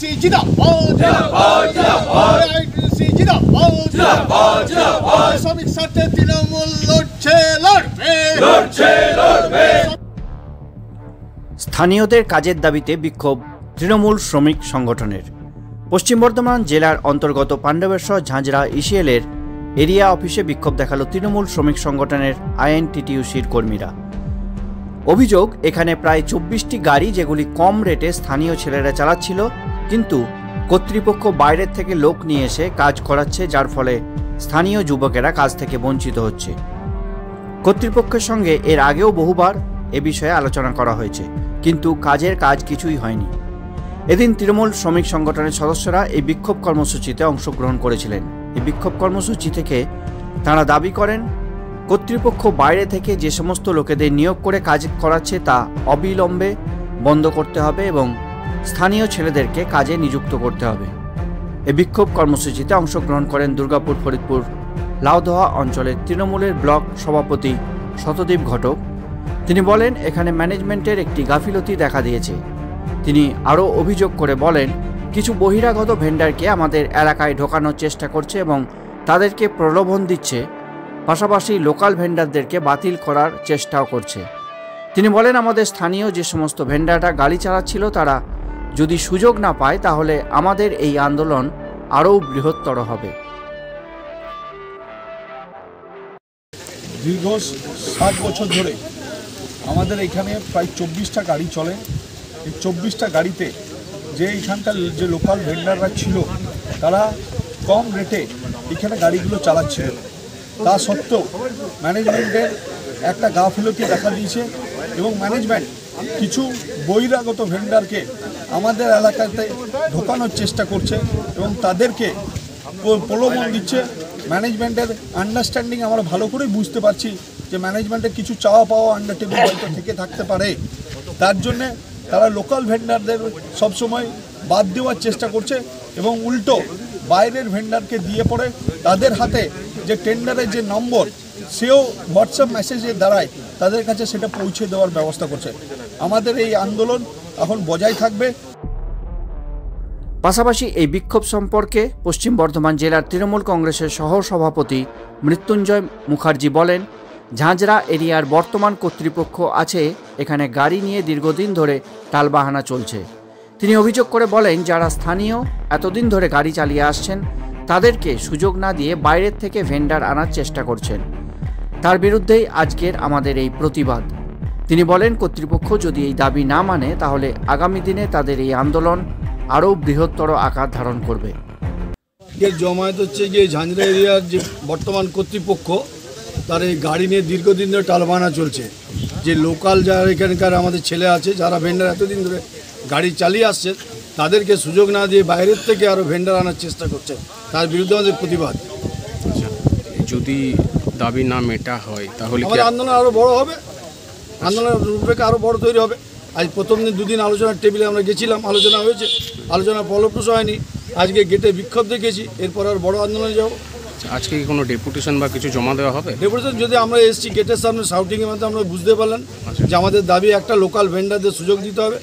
AITC জিন্দাবাদ জিন্দাবাদ AITC জিন্দাবাদ জিন্দাবাদ জিন্দাবাদ শ্রমিক স্বার্থে তৃণমূল লড়বে স্থানীয়দের কাজের দাবিতে বিক্ষোভ তৃণমূল শ্রমিক সংগঠনের। পশ্চিম বর্ধমান জেলার অন্তর্গত পাণ্ডবেশ্বর ঝাঁঝরা ইসিএলের এরিয়া অফিসে বিক্ষোভ দেখালো তৃণমূল শ্রমিক সংগঠনের আইএনটিটিইউসির কর্মীরা। অভিযোগ, এখানে প্রায় 24টি গাড়ি যেগুলি কম রেটে স্থানীয় ছেলেরা চালাচ্ছিল, কিন্তু কর্তৃপক্ষ বাইরের থেকে লোক নিয়ে এসে কাজ করাচ্ছে, যার ফলে স্থানীয় যুবকেরা কাজ থেকে বঞ্চিত হচ্ছে। কর্তৃপক্ষের সঙ্গে এর আগেও বহুবার এ বিষয়ে আলোচনা করা হয়েছে, কিন্তু কাজের কাজ কিছুই হয়নি। এদিন তৃণমূল শ্রমিক সংগঠনের সদস্যরা এই বিক্ষোভ কর্মসূচিতে অংশগ্রহণ করেছিলেন। এই বিক্ষোভ কর্মসূচি থেকে তাঁরা দাবি করেন, কর্তৃপক্ষ বাইরে থেকে যে সমস্ত লোকেদের নিয়োগ করে কাজ করাচ্ছে তা অবিলম্বে বন্ধ করতে হবে এবং স্থানীয় ছেলেদেরকে কাজে নিযুক্ত করতে হবে। এই বিক্ষোভ কর্মসূচিতে অংশগ্রহণ করেন দুর্গাপুর ফরিদপুর লাউদোহা অঞ্চলের তৃণমূলের ব্লক সভাপতি শতদীপ ঘটক। তিনি বলেন, এখানে ম্যানেজমেন্টের একটি গাফিলতি দেখা দিয়েছে। তিনি আরও অভিযোগ করে বলেন, কিছু বহিরাগত ভেন্ডারকে আমাদের এলাকায় ঢোকানোর চেষ্টা করছে এবং তাদেরকে প্রলোভন দিচ্ছে, পাশাপাশি লোকাল ভেন্ডারদেরকে বাতিল করার চেষ্টাও করছে। তিনি বলেন, আমাদের স্থানীয় যে সমস্ত ভেন্ডাররা গাড়ি চালাচ্ছিল তারা যদি সুযোগ না পায় তাহলে আমাদের এই আন্দোলন আরও বৃহত্তর হবে। দীর্ঘ 7 বছর ধরে আমাদের এখানে প্রায় 24টা গাড়ি চলে। এই 24টা গাড়িতে যে এখানকার যে লোকাল ভেন্ডাররা ছিল তারা কম রেটে এখানে গাড়িগুলো চালাচ্ছিল। তা সত্ত্বেও ম্যানেজমেন্টের একটা গাফিলতি দেখা দিয়েছে এবং ম্যানেজমেন্ট কিছু বহিরাগত ভেন্ডারকে আমাদের এলাকাতে ঢোকানোর চেষ্টা করছে এবং তাদেরকে প্রলোভন দিচ্ছে। ম্যানেজমেন্টের আন্ডারস্ট্যান্ডিং আমরা ভালো করেই বুঝতে পারছি যে ম্যানেজমেন্টের কিছু চাওয়া পাওয়া আন্ডার টেবিল হয়তো থেকে থাকতে পারে। তার জন্যে তারা লোকাল ভেন্ডারদের সবসময় বাদ দেওয়ার চেষ্টা করছে এবং উল্টো বাইরের ভেন্ডারকে দিয়ে পড়ে তাদের হাতে যে টেন্ডারের যে নম্বর সেও হোয়াটসঅ্যাপ মেসেজের দ্বারাই তাদের কাছে সেটা পৌঁছে দেওয়ার ব্যবস্থা করছে। আমাদের এই আন্দোলন এখন বজায় থাকবে। পাশাপাশি এই বিক্ষোভ সম্পর্কে পশ্চিম বর্ধমান জেলার তৃণমূল কংগ্রেসের সহ সভাপতি মৃত্যুঞ্জয় মুখার্জি বলেন, ঝাঁঝরা এরিয়ার বর্তমান কর্তৃপক্ষ আছে, এখানে গাড়ি নিয়ে দীর্ঘদিন ধরে টালবাহানা চলছে। তিনি অভিযোগ করে বলেন, যারা স্থানীয় এতদিন ধরে গাড়ি চালিয়ে আসছেন তাদেরকে সুযোগ না দিয়ে বাইরের থেকে ভেন্ডার আনার চেষ্টা করছেন। তার বিরুদ্ধেই আজকের আমাদের এই প্রতিবাদ। তিনি বলেন, কর্তৃপক্ষ যদি এই দাবি না মানে তাহলে আগামী দিনে তাদের এই আন্দোলন আরও বৃহত্তর আকার ধারণ করবে। এর জমায়েত হচ্ছে যে ঝাঁঝরা এরিয়ার যে বর্তমান কর্তৃপক্ষ তার এই গাড়ি নিয়ে দীর্ঘদিন ধরে টালবাহানা চলছে। যে লোকাল যারা এখানকার আমাদের ছেলে আছে যারা ভেন্ডার এতদিন ধরে গাড়ি চালিয়ে আসছে তাদেরকে সুযোগ না দিয়ে বাইরের থেকে আরও ভেন্ডার আনার চেষ্টা করছে। তার বিরুদ্ধে আমাদের প্রতিবাদ। যদি দাবি না মেটা হয় তাহলে আমাদের আন্দোলন আরও বড় হবে, আন্দোলনের রূপরেখা আরও বড় তৈরি হবে। আজ প্রথম দিন 2 দিন আলোচনার টেবিলে আমরা গেছিলাম, আলোচনা হয়েছে, আলোচনা ফলপ্রসূ হয়নি। আজকে গেটে বিক্ষোভ দেখেছি, এরপর আর বড় আন্দোলনে যাব। আজকে কি কোনো ডেপুটেশন বা কিছু জমা দেওয়া হবে? ডেপুটেশন যদি আমরা এসছি গেটের সামনে শাউটিংয়ের মধ্যে আমরা বুঝতে পারলাম যে আমাদের দাবি একটা লোকাল ভেন্ডারদের সুযোগ দিতে হবে।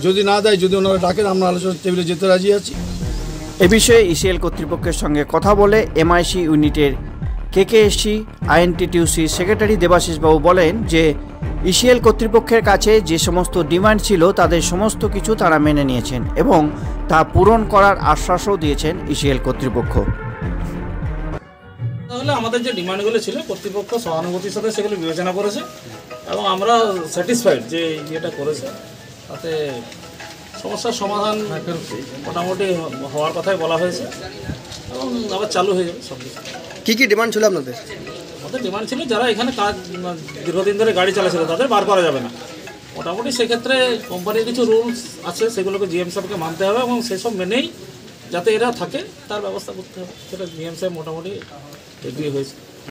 যদি না দেয়, যদি ওনারা ডাকেন, আমরা আলোচনার টেবিলে যেতে রাজি আছি। এ বিষয়ে ইসিএল কর্তৃপক্ষের সঙ্গে কথা বলে এমআইসি ইউনিটের কেকেএসসি আইএনটিটিইউসি সেক্রেটারি দেবাশিস বাবু বলেন যে ইসিএল কর্তৃপক্ষের কাছে যে সমস্ত ডিমান্ড ছিল তাদের সমস্ত কিছু তারা মেনে নিয়েছেন এবং তা পূরণ করার আশ্বাসও দিয়েছেন ইসিএল কর্তৃপক্ষ। তাহলে আমাদের যে ডিমান্ডগুলো ছিল কর্তৃপক্ষ সহানুভূতির সাথে সেগুলো বিবেচনা করেছে এবং আমরা স্যাটিসফাইড যে ইয়েটা করেছে, তাতে সমস্যার সমাধান মোটামুটি হওয়ার কথাই বলা হয়েছে এবং আবার চালু হয়ে যাবে সব কিছু। কী কী ডিমান্ড ছিল আপনাদের? আমাদের ডিমান্ড ছিল যারা এখানে কাজ দীর্ঘদিন ধরে গাড়ি চালাচ্ছিল তাদের বার করা যাবে না। মোটামুটি সেক্ষেত্রে কোম্পানির কিছু রুলস আছে, সেগুলোকে জিএম সাহেবকে মানতে হবে এবং সেসব মেনেই যাতে এরা থাকে তার ব্যবস্থা করতে হবে। সেটা জিএম সাহেব মোটামুটি এগ্রি হয়েছে।